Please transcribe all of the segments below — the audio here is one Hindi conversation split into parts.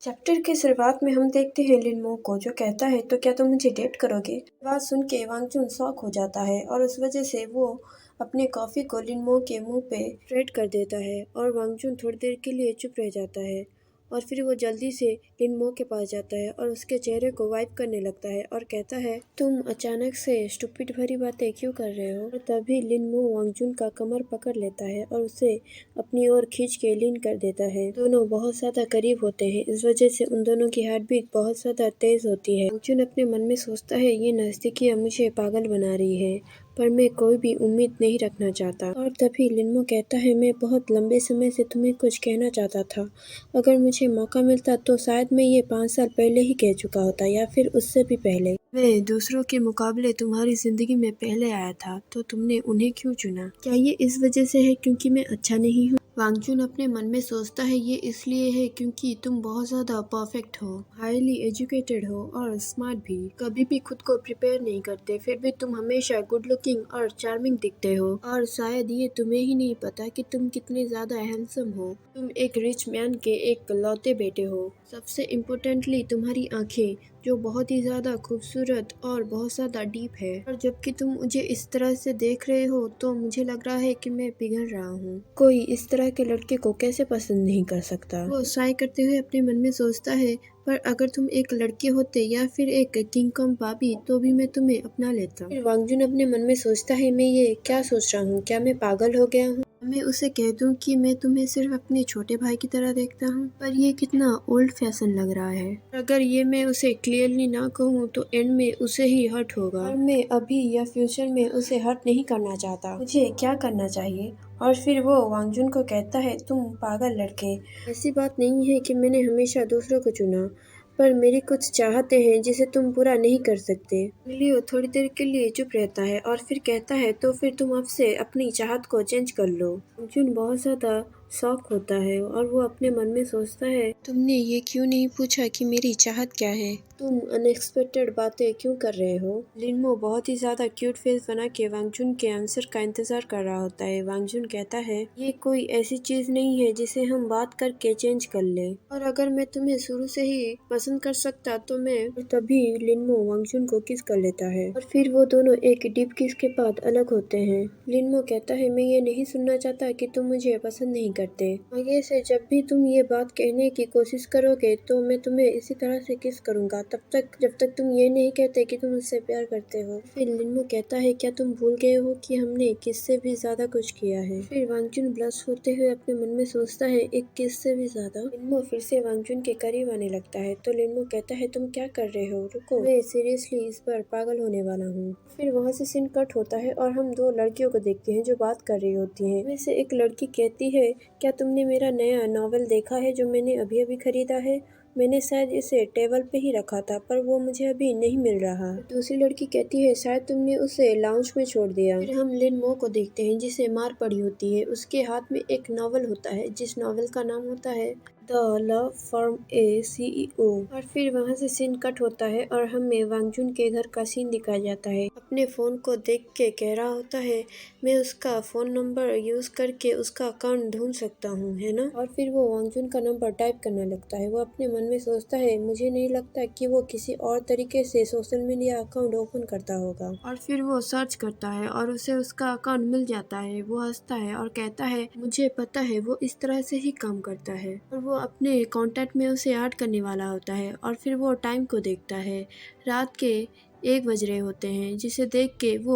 चैप्टर की शुरुआत में हम देखते हैं लिनमो को जो कहता है तो क्या तुम मुझे डेट करोगे। बात सुन के वांगचुन शॉक हो जाता है और उस वजह से वो अपने कॉफी को लिनमो के मुंह पे स्प्रेड कर देता है और वांगचुन थोड़ी देर के लिए चुप रह जाता है और फिर वो जल्दी से लिनमो के पास जाता है और उसके चेहरे को वाइप करने लगता है और कहता है तुम अचानक से स्टूपिड भरी बातें क्यों कर रहे हो। और तभी लिनमो वांगचुन का कमर पकड़ लेता है और उसे अपनी ओर खींच के लीन कर देता है। दोनों बहुत ज्यादा करीब होते हैं, इस वजह से उन दोनों की हार्ट बीट बहुत ज्यादा तेज होती है। वांगचुन अपने मन में सोचता है ये नजदीकियां मुझे पागल बना रही है, पर मैं कोई भी उम्मीद नहीं रखना चाहता। और तभी लिनमो कहता है मैं बहुत लंबे समय से तुम्हें कुछ कहना चाहता था। अगर मुझे मौका मिलता तो शायद मैं ये 5 साल पहले ही कह चुका होता या फिर उससे भी पहले। मैं दूसरों के मुकाबले तुम्हारी जिंदगी में पहले आया था तो तुमने उन्हें क्यों चुना। क्या ये इस वजह से है क्योंकि मैं अच्छा नहीं हूँ। वांगचुन अपने मन में सोचता है ये इसलिए है क्योंकि तुम बहुत ज्यादा परफेक्ट हो, हाईली एजुकेटेड हो और स्मार्ट भी। कभी भी खुद को प्रिपेयर नहीं करते, फिर भी तुम हमेशा गुड लुकिंग और चार्मिंग दिखते हो। और शायद ये तुम्हें ही नहीं पता कि तुम कितने ज्यादा हैंडसम हो। तुम एक रिच मैन के एक लौते बेटे हो। सबसे इम्पोर्टेंटली तुम्हारी आंखें जो बहुत ही ज्यादा खूबसूरत और बहुत ज्यादा डीप है। और जबकि तुम मुझे इस तरह से देख रहे हो तो मुझे लग रहा है कि मैं पिघल रहा हूँ। कोई इस तरह के लड़के को कैसे पसंद नहीं कर सकता। वो साय करते हुए अपने मन में सोचता है पर अगर तुम एक लड़के होते या फिर एक किंग कॉन्ग बाबी तो भी मैं तुम्हें अपना लेता। फिर वांगजुन अपने मन में सोचता है मैं ये क्या सोच रहा हूँ, क्या मैं पागल हो गया हूँ। मैं उसे कह दूं कि मैं तुम्हें सिर्फ अपने छोटे भाई की तरह देखता हूँ, पर ये कितना ओल्ड फैशन लग रहा है। अगर ये मैं उसे क्लियरली ना कहूँ तो एंड में उसे ही हर्ट होगा और मैं अभी या फ्यूचर में उसे हर्ट नहीं करना चाहता। मुझे क्या करना चाहिए। और फिर वो वांगजुन को कहता है तुम पागल लड़के, ऐसी बात नहीं है कि मैंने हमेशा दूसरों को चुना, पर मेरी कुछ चाहते हैं जिसे तुम पूरा नहीं कर सकते। लियो थोड़ी देर के लिए चुप रहता है और फिर कहता है तो फिर तुम अब से अपनी चाहत को चेंज कर लो। वांगजुन बहुत ज्यादा शॉक होता है और वो अपने मन में सोचता है तुमने ये क्यों नहीं पूछा कि मेरी चाहत क्या है, तुम अनएक्सपेक्टेड बातें क्यों कर रहे हो। लिनमो बहुत ही ज्यादा क्यूट फेस बना के वांगजुन के आंसर का इंतजार कर रहा होता है। वांगजुन कहता है ये कोई ऐसी चीज नहीं है जिसे हम बात करके चेंज कर ले, और अगर मैं तुम्हें शुरू से ही पसंद कर सकता तो मैं। और तभी लिनमो वांगजुन को किस कर लेता है और फिर वो दोनों एक डीप किस के बाद अलग होते हैं। लिनमो कहता है मैं ये नहीं सुनना चाहता कि तुम मुझे पसंद नहीं करते। आगे से जब भी तुम ये बात कहने की कोशिश करोगे तो मैं तुम्हें इसी तरह से किस करूंगा, तब तक जब तक तुम ये नहीं कहते कि तुम मुझसे प्यार करते हो। फिर लिनमो कहता है क्या तुम भूल गए हो कि हमने किस से भी ज्यादा कुछ किया है। फिर वांगजुन ब्लश होते हुए अपने मन में सोचता है एक किस से भी ज्यादा। लिनमो फिर से वांगजुन के करीब आने लगता है तो लिनमो कहता है तुम क्या कर रहे हो, रुको, मैं सीरियसली इस पर पागल होने वाला हूँ। फिर वहाँ से सीन कट होता है और हम दो लड़कियों को देखते हैं जो बात कर रही होती हैं। वैसे एक लड़की कहती है क्या तुमने मेरा नया नॉवेल देखा है जो मैंने अभी अभी खरीदा है, मैंने शायद इसे टेबल पे ही रखा था पर वो मुझे अभी नहीं मिल रहा। दूसरी लड़की कहती है शायद तुमने उसे लाउंज में छोड़ दिया। फिर हम लिनमो को देखते हैं जिसे मार पड़ी होती है, उसके हाथ में एक नॉवल होता है जिस नॉवल का नाम होता है the love from A CEO। और फिर वहाँ से सीन कट होता है और हमें वांगजुन के घर का सीन दिखाया जाता है। अपने फोन को देख के कह रहा होता है मैं उसका फोन नंबर यूज करके उसका अकाउंट ढूंढ सकता हूँ, है ना। और फिर वो वांगजुन का नंबर टाइप करने लगता है। वो अपने मन में सोचता है मुझे नहीं लगता कि वो किसी और तरीके से सोशल मीडिया अकाउंट ओपन करता होगा। और फिर वो सर्च करता है और उसे उसका अकाउंट मिल जाता है। वो हंसता है और कहता है मुझे पता है वो इस तरह से ही काम करता है। और वो अपने कॉन्टैक्ट में उसे ऐड करने वाला होता है। और फिर वो टाइम को देखता है, रात के 1 बज रहे होते हैं, जिसे देख के वो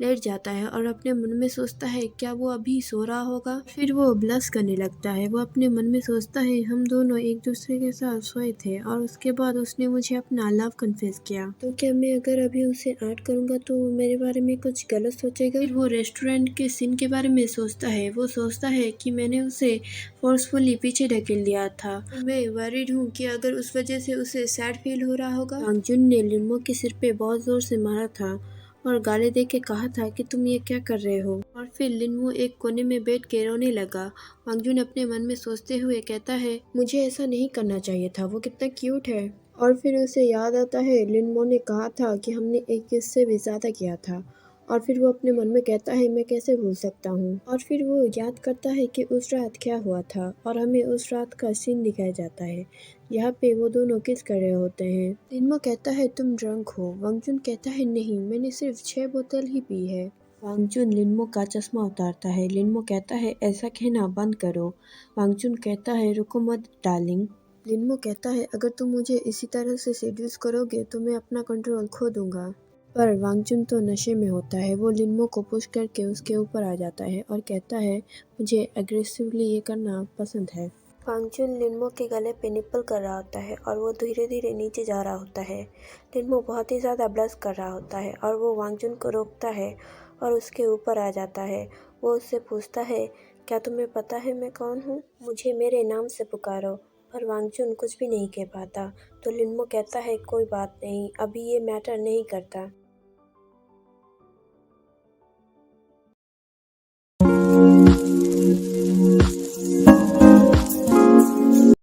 लेट जाता है और अपने मन में सोचता है क्या वो अभी सो रहा होगा। फिर वो ब्लश करने लगता है। वो अपने मन में सोचता है हम दोनों एक दूसरे के साथ सोए थे और उसके बाद उसने मुझे अपना लव कन्फेस किया, तो क्या मैं अगर अभी उसे ऐड करूंगा तो वो मेरे बारे में कुछ गलत सोचेगा। फिर वो रेस्टोरेंट के सीन के बारे में सोचता है। वो सोचता है कि मैंने उसे फोर्सफुली पीछे ढकेल दिया था, मैं वरीड हूँ कि अगर उस वजह से उसे सैड फील हो रहा होगा। वांगजुन ने लिनमो के सिर पे बहुत जोर से मारा था और गाली दे के कहा था कि तुम ये क्या कर रहे हो। और फिर लिनमो एक कोने में बैठ के रोने लगा। वांगजुन अपने मन में सोचते हुए कहता है मुझे ऐसा नहीं करना चाहिए था, वो कितना क्यूट है। और फिर उसे याद आता है लिनमो ने कहा था कि हमने एक किस से भी ज्यादा किया था। और फिर वो अपने मन में कहता है मैं कैसे भूल सकता हूँ। और फिर वो याद करता है कि उस रात क्या हुआ था और हमें उस रात का सीन दिखाया जाता है यहाँ पे वो दोनों किस कर रहे होते हैं। लिनमो कहता है तुम ड्रंक हो। वांगचुन कहता है नहीं, मैंने सिर्फ 6 बोतल ही पी है। वांगचुन लिनमो का चश्मा उतारता है। लिनमो कहता है ऐसा कहना बंद करो। वांगचुन कहता है रुको मत डार्लिंग। लिनमो कहता है अगर तुम मुझे इसी तरह से सेड्यूस करोगे तो मैं अपना कंट्रोल खो दूंगा। पर वांगचुन तो नशे में होता है। वो लिनमो को पुश करके उसके ऊपर आ जाता है और कहता है मुझे एग्रेसिवली ये करना पसंद है। वांगचुन लिनमो के गले पे निप्पल कर रहा होता है और वो धीरे धीरे नीचे जा रहा होता है। लिनमो बहुत ही ज़्यादा ब्लश कर रहा होता है और वो वांगचुन को रोकता है और उसके ऊपर आ जाता है। वो उससे पूछता है क्या तुम्हें पता है मैं कौन हूँ? मुझे मेरे नाम से पुकारो। पर वांगचुन कुछ भी नहीं कह पाता। तो लिनमो कहता है कोई बात नहीं, अभी ये मैटर नहीं करता।